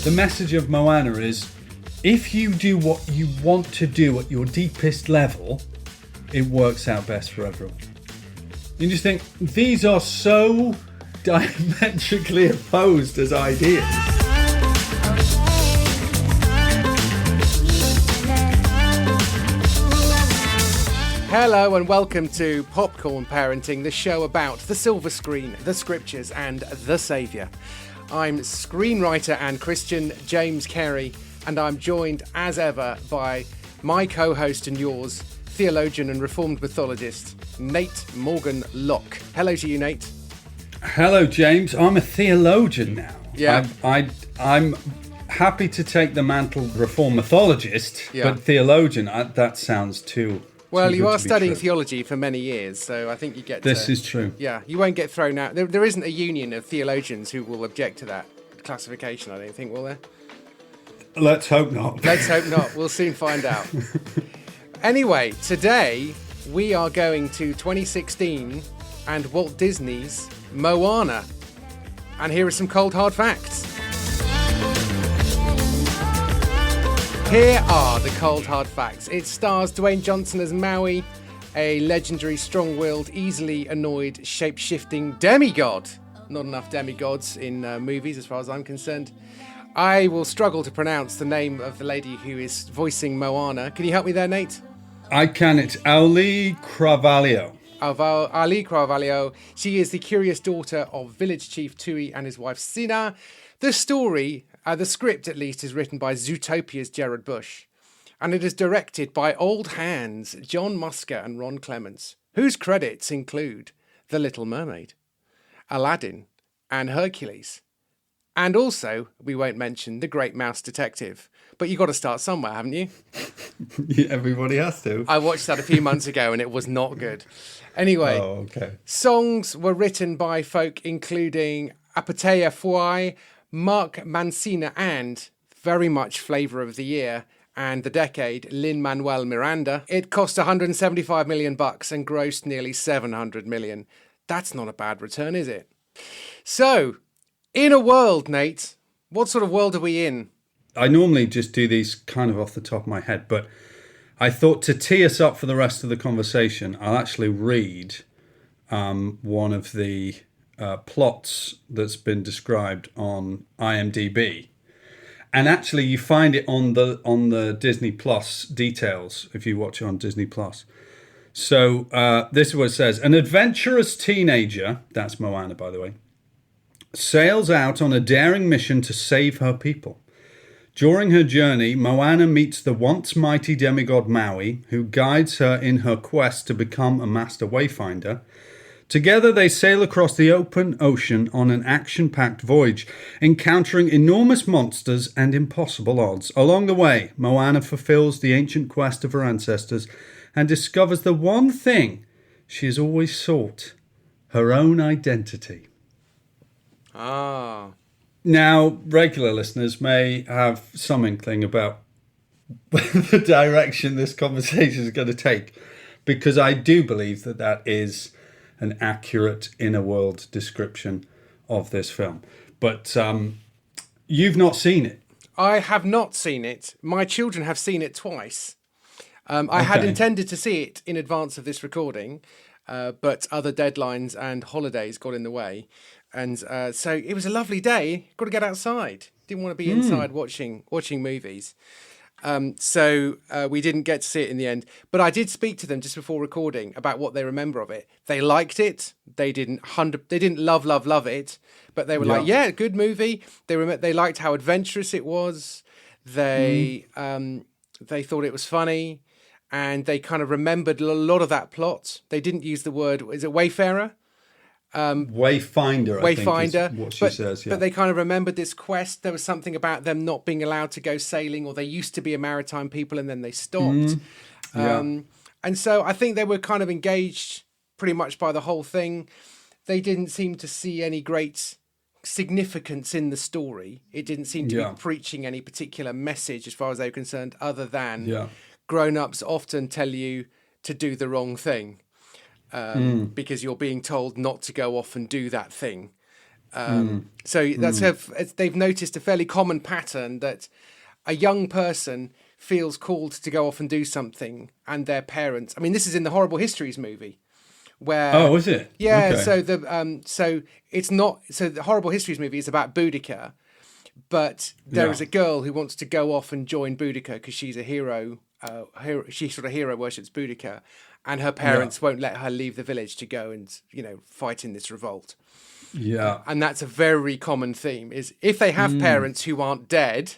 The message of Moana is, if you do what you want to do at your deepest level, it works out best for everyone. You just think, these are so diametrically opposed as ideas. Hello and welcome to Popcorn Parenting, the show about the silver screen, the scriptures and the saviour. I'm screenwriter and Christian James Cary, and I'm joined as ever by my co-host and yours, theologian and reformed mythologist, Nate Morgan Locke. Hello to you, Nate. Hello, James. I'm a theologian now. Yeah. I'm happy to take the mantle reformed mythologist, but theologian, that sounds too... Well, you are studying theology for many years, so I think you get to... This is true. Yeah, you won't get thrown out. There isn't a union of theologians who will object to that classification, I don't think, will there? Let's hope not. Let's hope not. We'll soon find out. Anyway, today we are going to 2016 and Walt Disney's Moana. And here are some cold, hard facts. Here are the cold, hard facts. It stars Dwayne Johnson as Maui, a legendary, strong-willed, easily annoyed, shape-shifting demigod. Not enough demigods in movies, as far as I'm concerned. I will struggle to pronounce the name of the lady who is voicing Moana. Can you help me there, Nate? I can. It's Ali Carvalho. Ali Carvalho. She is the curious daughter of village chief Tui and his wife Sina. The story, the script at least, is written by Zootopia's Jared Bush, and it is directed by old hands John Musker and Ron Clements, whose credits include The Little Mermaid, Aladdin, and Hercules. And also, we won't mention The Great Mouse Detective. But you've got to start somewhere, haven't you? Yeah, everybody has to. I watched that a few months ago and it was not good. Anyway, songs were written by folk including Apatea Fuai, Mark Mancina, and very much flavour of the year and the decade, Lin-Manuel Miranda. It cost $175 million and grossed nearly $700 million. That's not a bad return, is it? So, in a world, Nate, what sort of world are we in? I normally just do these kind of off the top of my head, but I thought to tee us up for the rest of the conversation, I'll actually read one of the plots that's been described on IMDb. And actually, you find it on the Disney Plus details if you watch it on Disney Plus. So this is what it says. An adventurous teenager, that's Moana, by the way, sails out on a daring mission to save her people. During her journey, Moana meets the once mighty demigod Maui, who guides her in her quest to become a master wayfinder. Together they sail across the open ocean on an action-packed voyage, encountering enormous monsters and impossible odds. Along the way, Moana fulfills the ancient quest of her ancestors and discovers the one thing she has always sought, her own identity. Ah. Now, regular listeners may have some inkling about the direction this conversation is going to take, because I do believe that is an accurate inner world description of this film. But you've not seen it. I have not seen it. My children have seen it twice. I had intended to see it in advance of this recording, but other deadlines and holidays got in the way. And so it was a lovely day. Got to get outside. Didn't want to be inside watching movies. So we didn't get to see it in the end. But I did speak to them just before recording about what they remember of it. They liked it. They didn't love it. But they were like, yeah, good movie. They liked how adventurous it was. They thought it was funny. And they kind of remembered a lot of that plot. They didn't use the word, is it Wayfarer? Wayfinder, I think is what she says. Yeah. But they kind of remembered this quest. There was something about them not being allowed to go sailing, or they used to be a maritime people and then they stopped. And so I think they were kind of engaged pretty much by the whole thing. They didn't seem to see any great significance in the story. It didn't seem to be preaching any particular message as far as they were concerned, other than grown-ups often tell you to do the wrong thing. Because you're being told not to go off and do that thing. So they've noticed a fairly common pattern that a young person feels called to go off and do something, and their parents. I mean, this is in the Horrible Histories movie, where is it? Yeah. Okay. So it's not. So the Horrible Histories movie is about Boudica, but there is a girl who wants to go off and join Boudica because she's a hero. She sort of hero worships Boudica, and her parents won't let her leave the village to go and fight in this revolt. Yeah. And that's a very common theme, is if they have parents who aren't dead,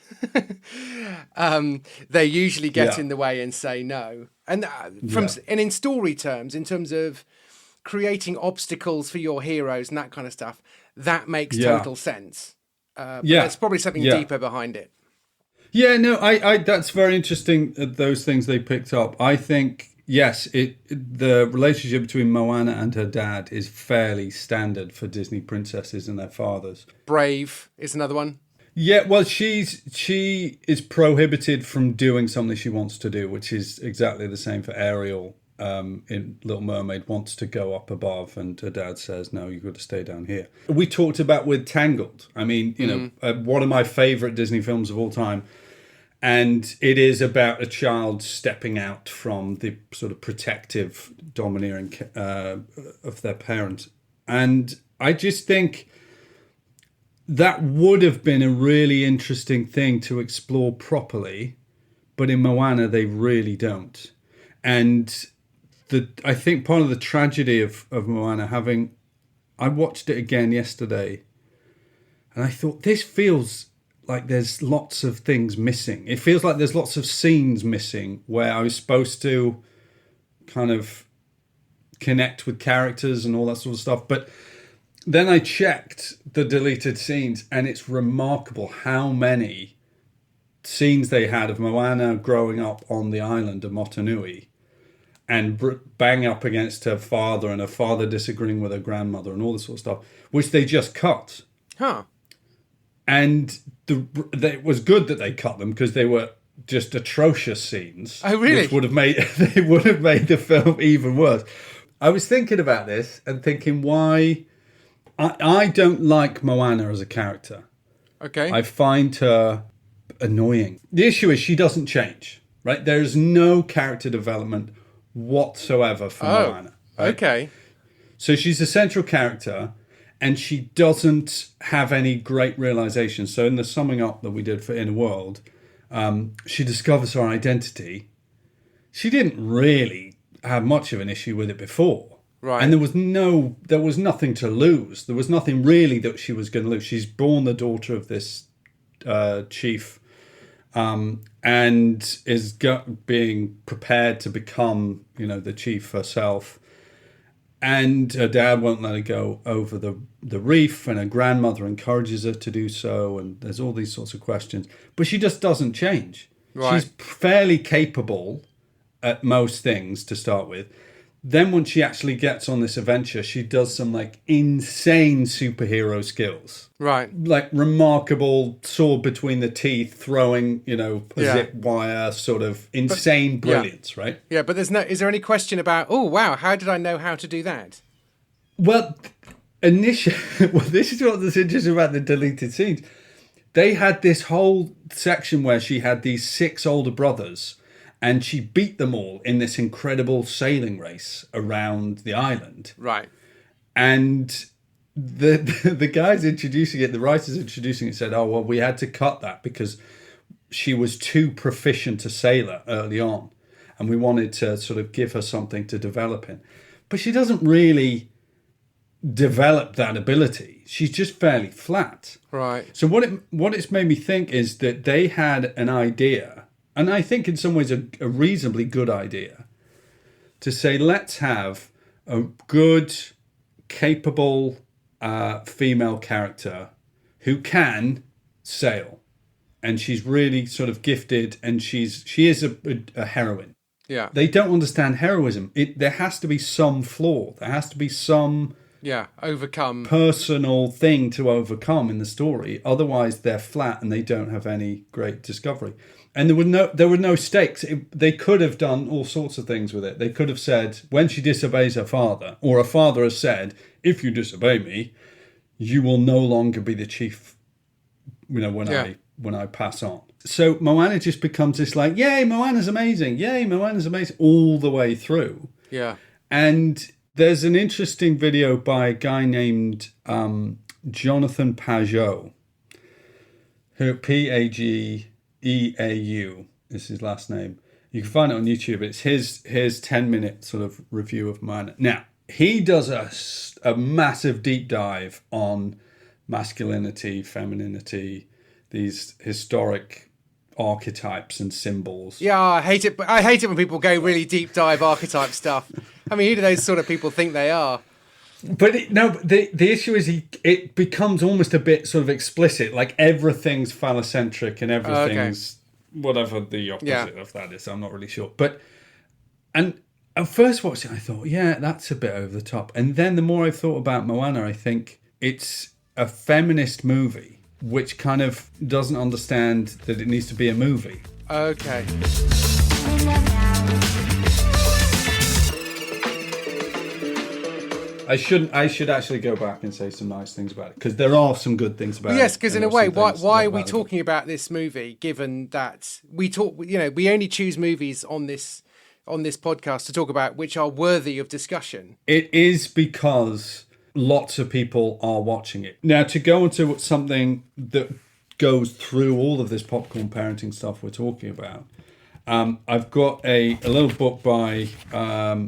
they usually get in the way and say no. And and in story terms, in terms of creating obstacles for your heroes and that kind of stuff, that makes total sense. But there's probably something deeper behind it. Yeah, no, I that's very interesting, those things they picked up. I think, yes, the relationship between Moana and her dad is fairly standard for Disney princesses and their fathers. Brave is another one. Yeah, well, she is prohibited from doing something she wants to do, which is exactly the same for Ariel. In Little Mermaid, wants to go up above, and her dad says, no, you've got to stay down here. We talked about with Tangled. I mean, one of my favorite Disney films of all time. And it is about a child stepping out from the sort of protective, domineering of their parents. And I just think that would have been a really interesting thing to explore properly. But in Moana, they really don't. And I think part of the tragedy of Moana, I watched it again yesterday, and I thought, this feels like there's lots of things missing. It feels like there's lots of scenes missing where I was supposed to kind of connect with characters and all that sort of stuff. But then I checked the deleted scenes, and it's remarkable how many scenes they had of Moana growing up on the island of Motunui and bang up against her father, and her father disagreeing with her grandmother and all this sort of stuff, which they just cut. Huh. And it was good that they cut them, because they were just atrocious scenes. Oh, really? Which would have made the film even worse. I was thinking about this and thinking why I don't like Moana as a character. Okay. I find her annoying. The issue is she doesn't change, right? There is no character development whatsoever for Moana. Right? Okay. So she's a central character, and she doesn't have any great realization. So in the summing up that we did for Inner World, she discovers her identity. She didn't really have much of an issue with it before. Right. And there was nothing to lose. There was nothing really that she was going to lose. She's born the daughter of this chief, and is being prepared to become, the chief herself. And her dad won't let her go over the reef, and her grandmother encourages her to do so, and there's all these sorts of questions. But she just doesn't change. Right. She's fairly capable at most things to start with. Then when she actually gets on this adventure, she does some insane superhero skills. Right. Like remarkable sword between the teeth, throwing, a zip wire, sort of insane brilliance, right? Yeah, but is there any question about, oh, wow, how did I know how to do that? Well, initially, this is what's interesting about the deleted scenes. They had this whole section where she had these 6 older brothers, and she beat them all in this incredible sailing race around the island. Right. And the guys introducing it, the writers introducing it, said, oh, well, we had to cut that because she was too proficient a sailor early on, and we wanted to sort of give her something to develop in. But she doesn't really develop that ability. She's just fairly flat. Right. So what it's made me think is that they had an idea, and I think in some ways a reasonably good idea, to say, let's have a good, capable female character who can sail. And she's really sort of gifted, and she is a heroine. Yeah. They don't understand heroism. There has to be some flaw. There has to be some overcome personal thing to overcome in the story. Otherwise, they're flat and they don't have any great discovery. And there were no stakes. They could have done all sorts of things with it. They could have said, when she disobeys her father, or her father has said, if you disobey me, you will no longer be the chief, when I pass on. So Moana just becomes this like, yay, Moana's amazing. Yay, Moana's amazing. All the way through. Yeah. And there's an interesting video by a guy named Jonathan Pajot, who Pageeau is his last name. You can find it on YouTube. It's his 10-minute sort of review of Moana. Now, he does a massive deep dive on masculinity, femininity, these historic archetypes and symbols. Yeah, I hate it. I hate it when people go really deep dive archetype stuff. I mean, who do those sort of people think they are? But the issue is it becomes almost a bit sort of explicit, like everything's phallocentric and everything's whatever the opposite of that is. I'm not really sure. And at first watching it, I thought, yeah, that's a bit over the top. And then the more I've thought about Moana, I think it's a feminist movie which kind of doesn't understand that it needs to be a movie. Okay. I should actually go back and say some nice things about it, because there are some good things about it. Yes, because in a way, why are we talking about this movie, given that we only choose movies on this podcast to talk about which are worthy of discussion? It is because lots of people are watching it. Now, to go into something that goes through all of this popcorn parenting stuff we're talking about, I've got a little book by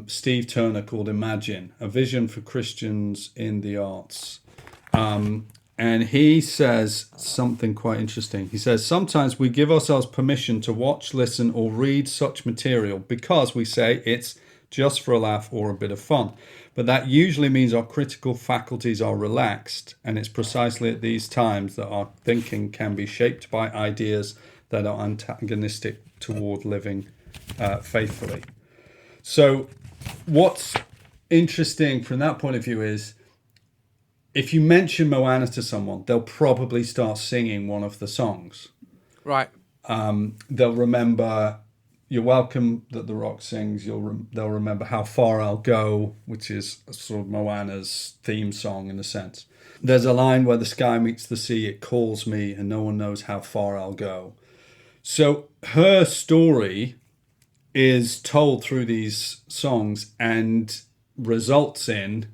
Steve Turner called Imagine, A Vision for Christians in the Arts. And he says something quite interesting. He says, sometimes we give ourselves permission to watch, listen, or read such material because we say it's just for a laugh or a bit of fun. But that usually means our critical faculties are relaxed, and it's precisely at these times that our thinking can be shaped by ideas that are antagonistic toward living faithfully. So what's interesting from that point of view is, if you mention Moana to someone, they'll probably start singing one of the songs. Right. They'll remember You're Welcome that the Rock sings. They'll remember How Far I'll Go, which is sort of Moana's theme song in a sense. There's a line where the sky meets the sea, it calls me, and no one knows how far I'll go. So her story is told through these songs and results in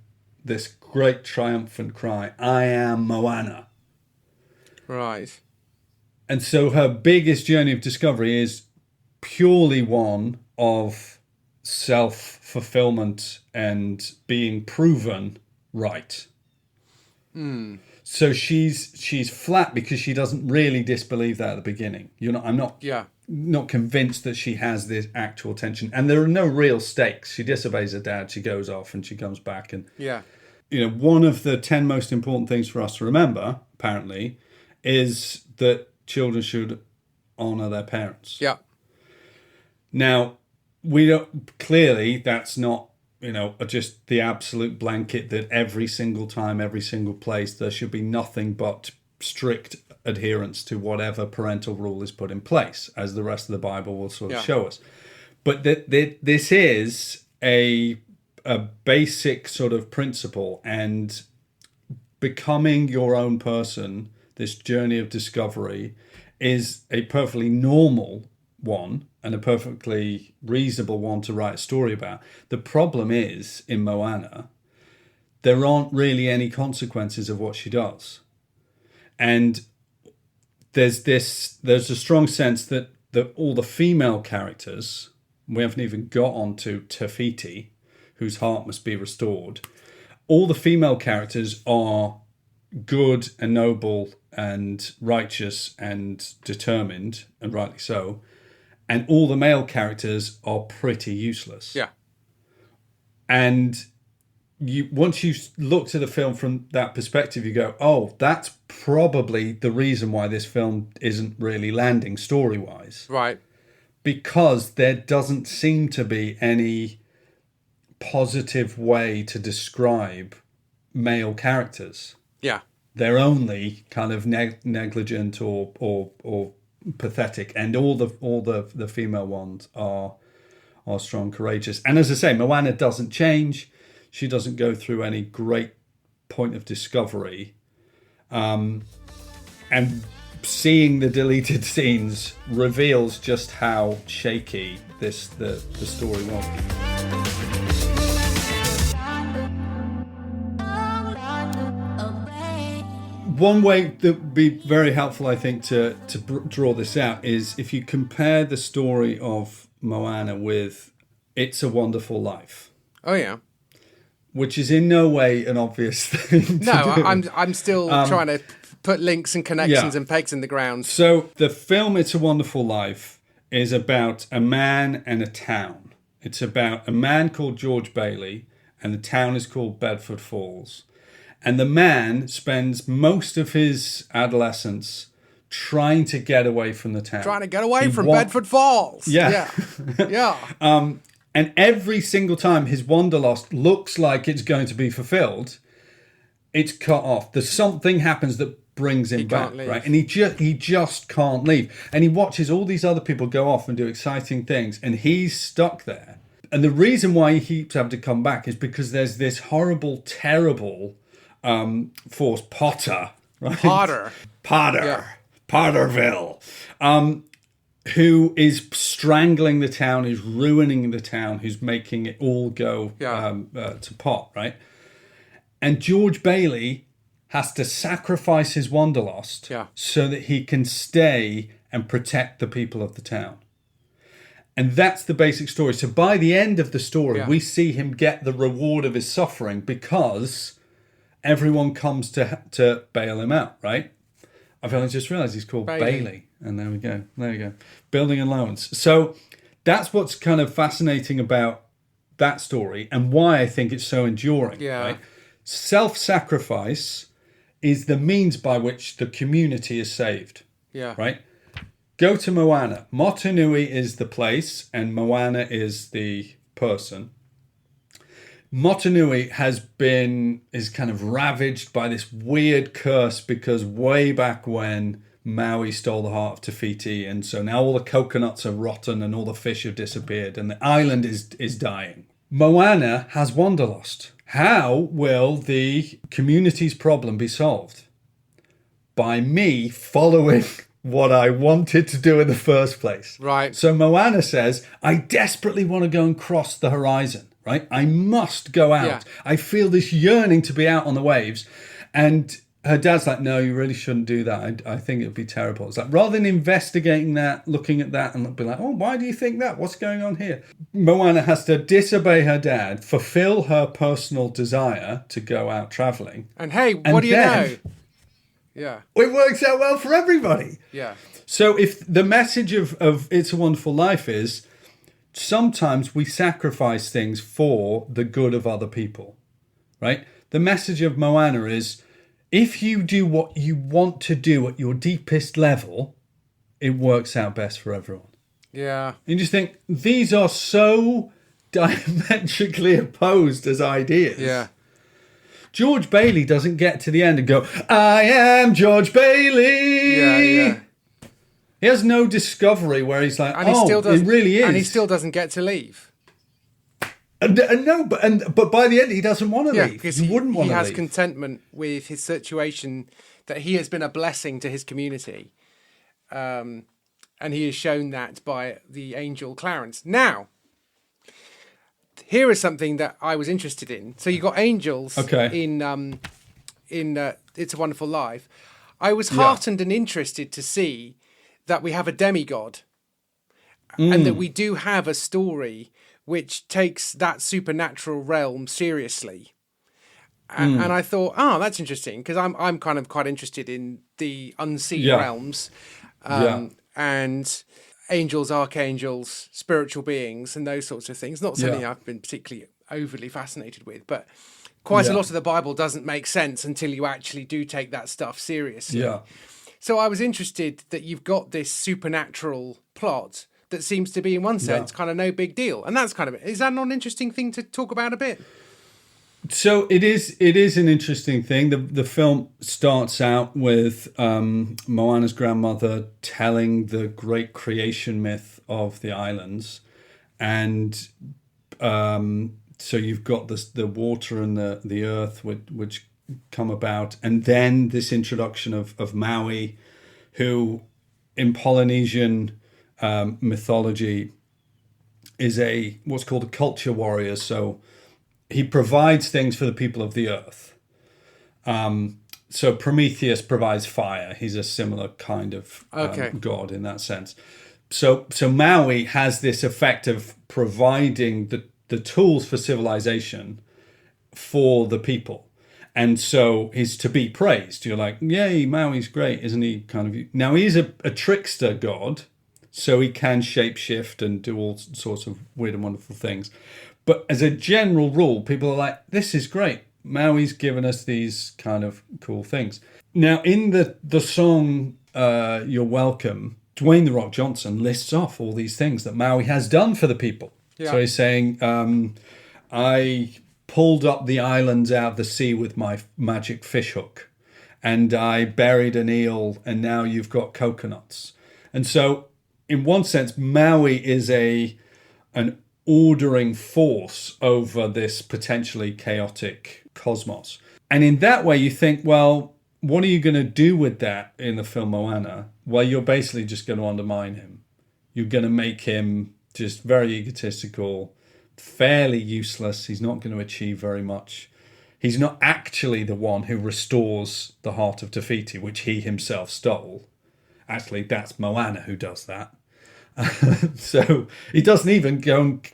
this great triumphant cry, I am Moana. Right. And so her biggest journey of discovery is purely one of self-fulfillment and being proven right. So she's flat because she doesn't really disbelieve that at the beginning. I'm not convinced that she has this actual tension, and there are no real stakes. She disobeys her dad, she goes off, and she comes back, and one of the 10 most important things for us to remember, apparently, is that children should honor their parents. Yeah. Now, clearly that's not, just the absolute blanket that every single time, every single place, there should be nothing but strict adherence to whatever parental rule is put in place, as the rest of the Bible will sort of show us. But this is a basic sort of principle, and becoming your own person, this journey of discovery, is a perfectly normal one and a perfectly reasonable one to write a story about. The problem is, in Moana, there aren't really any consequences of what she does. And there's a strong sense that all the female characters, we haven't even got onto Tafiti, whose heart must be restored, all the female characters are good and noble and righteous and determined, and rightly so. And all the male characters are pretty useless. Yeah. And once you look to the film from that perspective, you go, oh, that's probably the reason why this film isn't really landing story-wise. Right. Because there doesn't seem to be any positive way to describe male characters. Yeah. They're only kind of negligent or pathetic, and all the female ones are strong, courageous. And as I say, Moana doesn't change. She doesn't go through any great point of discovery. And seeing the deleted scenes reveals just how shaky the story was. One way that would be very helpful, I think, to draw this out is if you compare the story of Moana with It's a Wonderful Life. Oh, yeah. Which is in no way an obvious thing to do. I'm still trying to put links and connections and pegs in the ground. So the film It's a Wonderful Life is about a man and a town. It's about a man called George Bailey, and the town is called Bedford Falls. And the man spends most of his adolescence trying to get away from the town. Trying to get away from Bedford Falls. Yeah. And every single time his wanderlust looks like it's going to be fulfilled, it's cut off. There's something happens that brings him back, right? And he just can't leave. And he watches all these other people go off and do exciting things, and he's stuck there. And the reason why he keeps having to come back is because there's this horrible, terrible force, Potter, right? Potter. Yeah. Potterville. Who is strangling the town, who's ruining the town, who's making it all go to pot, right? And George Bailey has to sacrifice his wanderlust so that he can stay and protect the people of the town. And that's the basic story. So by the end of the story, we see him get the reward of his suffering because everyone comes to bail him out, right? I've only just realised he's called Bailey. And there we go. Building and loans. So that's what's kind of fascinating about that story and why I think it's so enduring. Yeah. Right? Self-sacrifice is the means by which the community is saved. Yeah. Right? Go to Moana. Motunui is the place and Moana is the person. Motunui is kind of ravaged by this weird curse because way back when Maui stole the heart of Te Fiti, and so now all the coconuts are rotten and all the fish have disappeared and the island is dying. Moana has wanderlust. How will the community's problem be solved? By me following what I wanted to do in the first place. Right. So Moana says, I desperately want to go and cross the horizon, right? I must go out. Yeah. I feel this yearning to be out on the waves. And her dad's like, no, you really shouldn't do that. I think it would be terrible. It's like, rather than investigating that, looking at that and be like, oh, why do you think that? What's going on here? Moana has to disobey her dad, fulfill her personal desire to go out traveling. And hey, what do you know? Yeah. It works out well for everybody. Yeah. So if the message of It's a Wonderful Life is sometimes we sacrifice things for the good of other people, right? The message of Moana is if you do what you want to do at your deepest level, it works out best for everyone. Yeah. And you just think, these are so diametrically opposed as ideas. Yeah. George Bailey doesn't get to the end and go, I am George Bailey. Yeah. He has no discovery where he's like, And he still it really is. And he still doesn't get to leave. But by the end, he doesn't want to leave. Because he wouldn't want to leave. He has contentment with his situation, that he has been a blessing to his community. And he has shown that by the angel Clarence. Now, here is something that I was interested in. So you got angels in It's a Wonderful Life. I was heartened and interested to see that we have a demigod and that we do have a story which takes that supernatural realm seriously. And I thought, that's interesting, because I'm kind of quite interested in the unseen realms and angels, archangels, spiritual beings, and those sorts of things. Not something I've been particularly overly fascinated with, but quite a lot of the Bible doesn't make sense until you actually do take that stuff seriously. Yeah. So I was interested that you've got this supernatural plot that seems to be, in one sense, kind of no big deal. And that's kind of it. Is that not an interesting thing to talk about a bit? So it is an interesting thing. The film starts out with Moana's grandmother telling the great creation myth of the islands. And so you've got the water and the earth, which come about, and then this introduction of Maui, who in Polynesian mythology is what's called a culture warrior. So he provides things for the people of the earth. So Prometheus provides fire. He's a similar kind of god in that sense. So Maui has this effect of providing the tools for civilization for the people. And so he's to be praised. You're like, yay, Maui's great, isn't he? Now he's a trickster god, so he can shapeshift and do all sorts of weird and wonderful things. But as a general rule, people are like, this is great. Maui's given us these kind of cool things. Now, in the song You're Welcome, Dwayne "The Rock" Johnson lists off all these things that Maui has done for the people. Yeah. So he's saying, I pulled up the islands out of the sea with my magic fishhook, and I buried an eel, and now you've got coconuts. And so, in one sense, Maui is an ordering force over this potentially chaotic cosmos. And in that way, you think, well, what are you going to do with that in the film Moana? Well, you're basically just going to undermine him. You're going to make him just very egotistical, fairly useless. He's not going to achieve very much. He's not actually the one who restores the heart of Te Fiti, which he himself stole. Actually, that's Moana who does that. So he doesn't even go and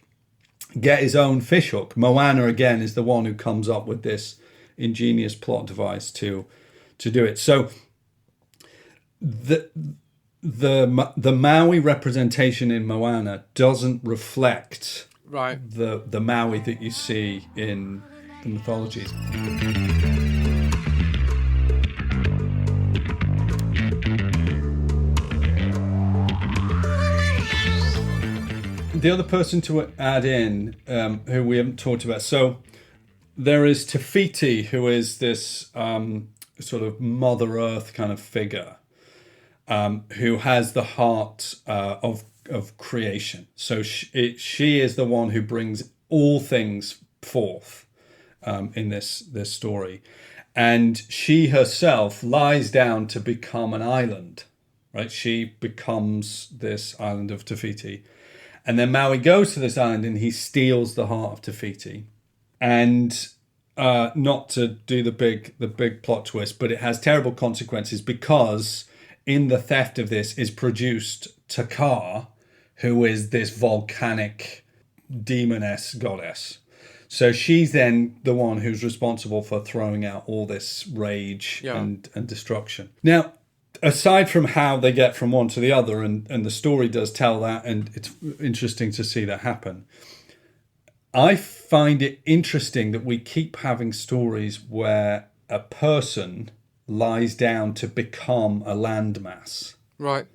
get his own fishhook. Moana, again, is the one who comes up with this ingenious plot device to do it. So the Maui representation in Moana doesn't reflect the Maui that you see in the mythologies. The other person to add in, who we haven't talked about, so there is Te Fiti, who is this sort of Mother Earth kind of figure, who has the heart of creation. So she is the one who brings all things forth in this story, and she herself lies down to become an island. Right, she becomes this island of Te Fiti. And then Maui goes to this island and he steals the heart of Te Fiti. And not to do the big plot twist, but it has terrible consequences because in the theft of this is produced Takar, who is this volcanic demoness goddess. So she's then the one who's responsible for throwing out all this rage and destruction. Now, aside from how they get from one to the other, and the story does tell that, and it's interesting to see that happen, I find it interesting that we keep having stories where a person lies down to become a landmass. Right.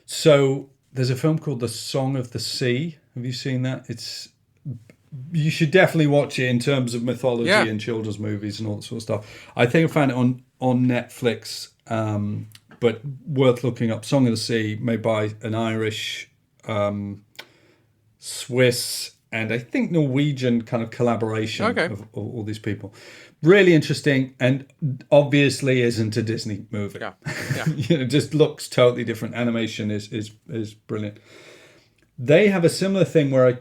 So there's a film called The Song of the Sea. Have you seen that? You should definitely watch it in terms of mythology and children's movies and all that sort of stuff. I think I found it on Netflix. But worth looking up. Song of the Sea, made by an Irish, Swiss, and I think Norwegian kind of collaboration of all these people. Really interesting, and obviously isn't a Disney movie. It just looks totally different. Animation is brilliant. They have a similar thing where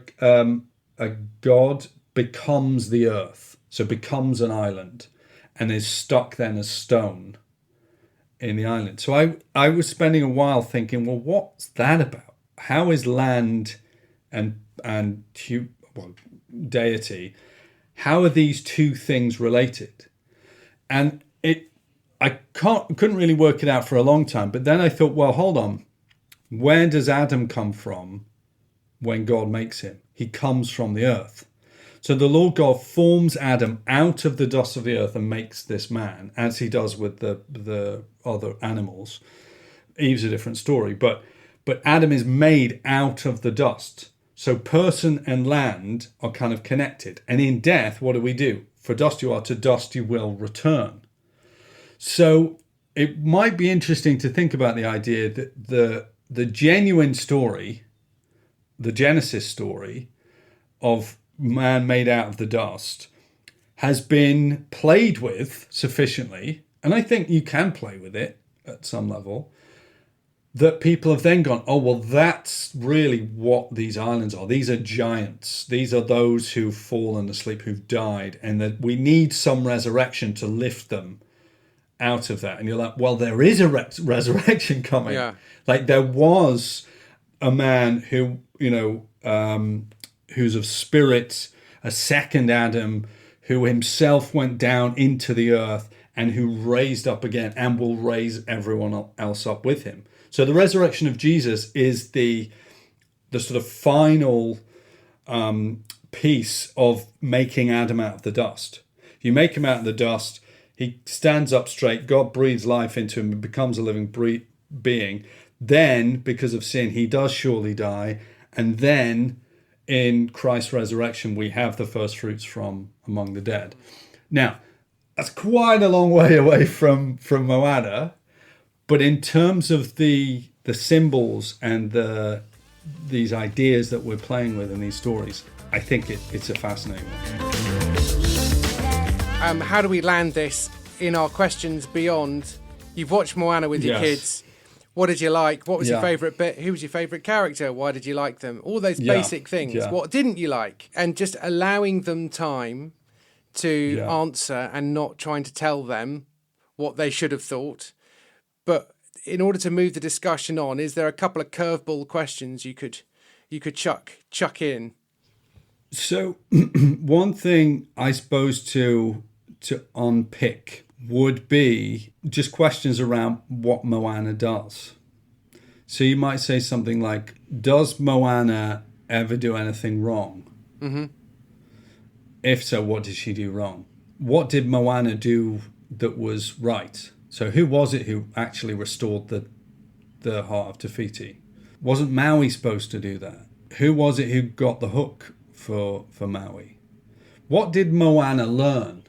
a god becomes the earth, so becomes an island, and is stuck then as stone in the island. So I was spending a while thinking, well, what's that about? How is land and deity, how are these two things related? And I couldn't really work it out for a long time. But then I thought, well, hold on. Where does Adam come from when God makes him? He comes from the earth. So the Lord God forms Adam out of the dust of the earth and makes this man, as he does with the other animals. Eve's a different story, but Adam is made out of the dust. So person and land are kind of connected. And in death, what do? For dust you are, to dust you will return. So it might be interesting to think about the idea that the genuine story, the Genesis story of man made out of the dust, has been played with sufficiently, and I think you can play with it at some level, that people have then gone, oh, well, that's really what these islands are. These are giants. These are those who've fallen asleep, who've died, and that we need some resurrection to lift them out of that. And you're like, well, there is a resurrection coming. Yeah. Like there was a man who, who's of spirit, a second Adam, who himself went down into the earth and who raised up again and will raise everyone else up with him. So the resurrection of Jesus is the sort of final piece of making Adam out of the dust. You make him out of the dust, he stands up straight, God breathes life into him and becomes a living being. Then, because of sin, he does surely die. And then in Christ's resurrection, we have the first fruits from among the dead. Now, that's quite a long way away from Moana. But in terms of the symbols and these ideas that we're playing with in these stories, I think it's a fascinating one. How do we land this in our questions beyond? You've watched Moana with your kids. What did you like? What was your favourite bit? Who was your favourite character? Why did you like them? All those basic things. Yeah. What didn't you like? And just allowing them time to answer and not trying to tell them what they should have thought. But in order to move the discussion on, is there a couple of curveball questions you could chuck in? So one thing I suppose to unpick would be just questions around what Moana does. So you might say something like, does Moana ever do anything wrong? Mm-hmm. If so, what did she do wrong? What did Moana do that was right? So who was it who actually restored the heart of Te Fiti? Wasn't Maui supposed to do that? Who was it who got the hook for Maui? What did Moana learn?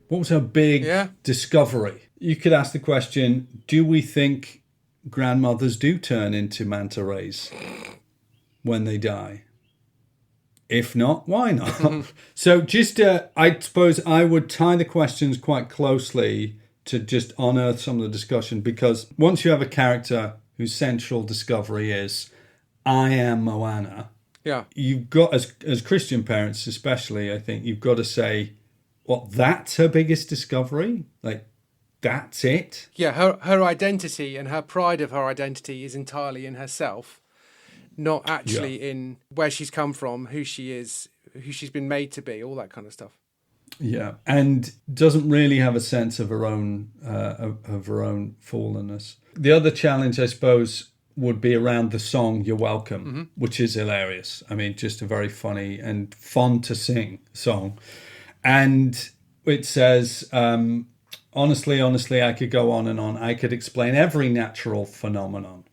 What was her big discovery? You could ask the question, do we think grandmothers do turn into manta rays when they die? If not, why not? Mm-hmm. So just, I suppose I would tie the questions quite closely to just unearth some of the discussion, because once you have a character whose central discovery is, I am Moana, you've got, as Christian parents especially, I think you've got to say, what, that's her biggest discovery? Like, that's it? Yeah, her identity and her pride of her identity is entirely in herself, not actually in where she's come from, who she is, who she's been made to be, all that kind of stuff. Yeah, and doesn't really have a sense of her own fallenness. The other challenge, I suppose, would be around the song "You're Welcome," which is hilarious. I mean, just a very funny and fun to sing song. And it says, honestly, I could go on and on. I could explain every natural phenomenon.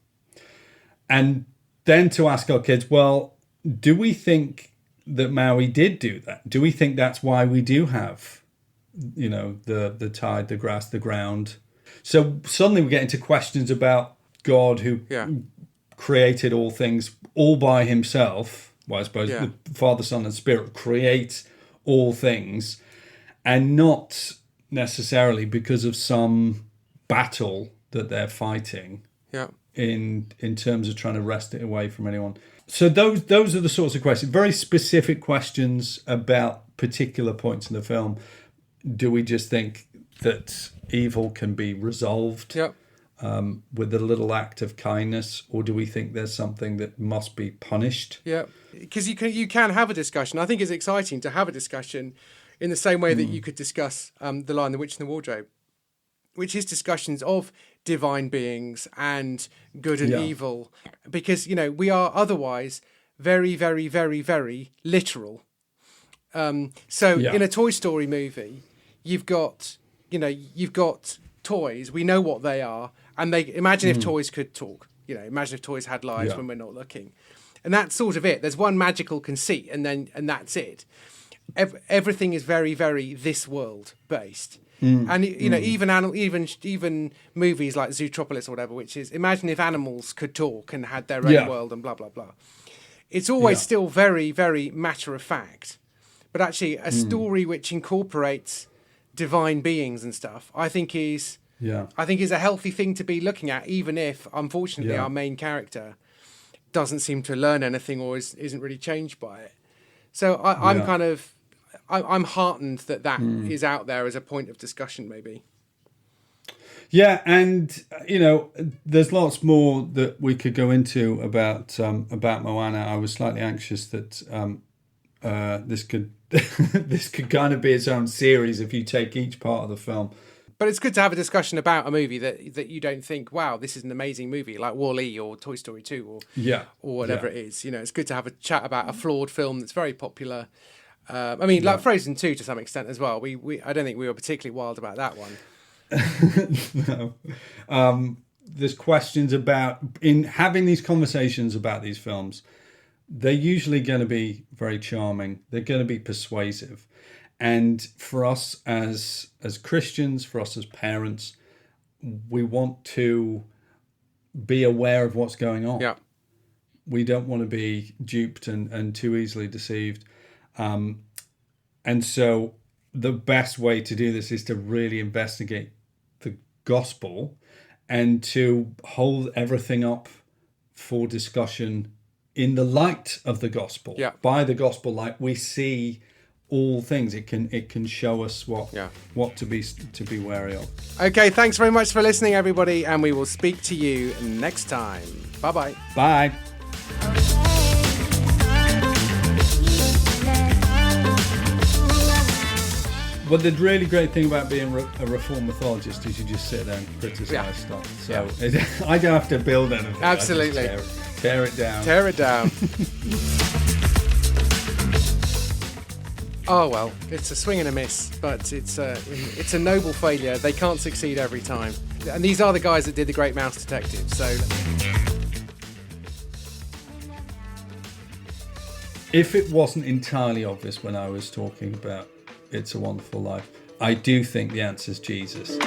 And then to ask our kids, well, do we think that Maui did do that? Do we think that's why we do have, the tide, the grass, the ground? So suddenly we get into questions about God who created all things all by himself. Well, I suppose the Father, Son, and Spirit create all things, and not necessarily because of some battle that they're fighting in terms of trying to wrest it away from anyone. So those are the sorts of questions, very specific questions about particular points in the film. Do we just think that evil can be resolved with a little act of kindness, or do we think there's something that must be punished? Yeah, because you can have a discussion. I think it's exciting to have a discussion in the same way that you could discuss The Lion, the Witch and the Wardrobe, which is discussions of divine beings and good and evil, because we are otherwise very, very, very, very literal. In a Toy Story movie, you've got toys. We know what they are, and they imagine if toys could talk. Imagine if toys had lives when we're not looking, and that's sort of it. There's one magical conceit, and that's it. Everything is very, very this world based. And even movies like Zootropolis or whatever, which is imagine if animals could talk and had their own world and blah blah blah. It's always still very, very matter of fact, but actually a story which incorporates divine beings and stuff, I think is a healthy thing to be looking at, even if, unfortunately, our main character doesn't seem to learn anything or isn't really changed by it. So I'm heartened that is out there as a point of discussion, maybe. Yeah, and there's lots more that we could go into about Moana. I was slightly anxious that this could this could kind of be its own series if you take each part of the film. But it's good to have a discussion about a movie that you don't think, wow, this is an amazing movie, like Wall-E or Toy Story 2 or whatever it is. It's good to have a chat about a flawed film that's very popular. Like Frozen 2 to some extent as well. I don't think we were particularly wild about that one. No. There's questions about, in having these conversations about these films, they're usually going to be very charming. They're going to be persuasive. And for us as Christians, for us as parents, we want to be aware of what's going on. Yeah. We don't want to be duped and too easily deceived. And so the best way to do this is to really investigate the gospel and to hold everything up for discussion in the light of the gospel. Yeah. By the gospel light, we see all things. It can show us what to be wary of. Okay, thanks very much for listening, everybody, and we will speak to you next time. Bye-bye. Bye. Well, the really great thing about being a reformed mythologist is you just sit there and criticise stuff. So I don't have to build anything. Absolutely. I just tear it down. Tear it down. Oh well, it's a swing and a miss, but it's a noble failure. They can't succeed every time, and these are the guys that did The Great Mouse Detective. So, if it wasn't entirely obvious when I was talking about It's a Wonderful Life, I do think the answer is Jesus.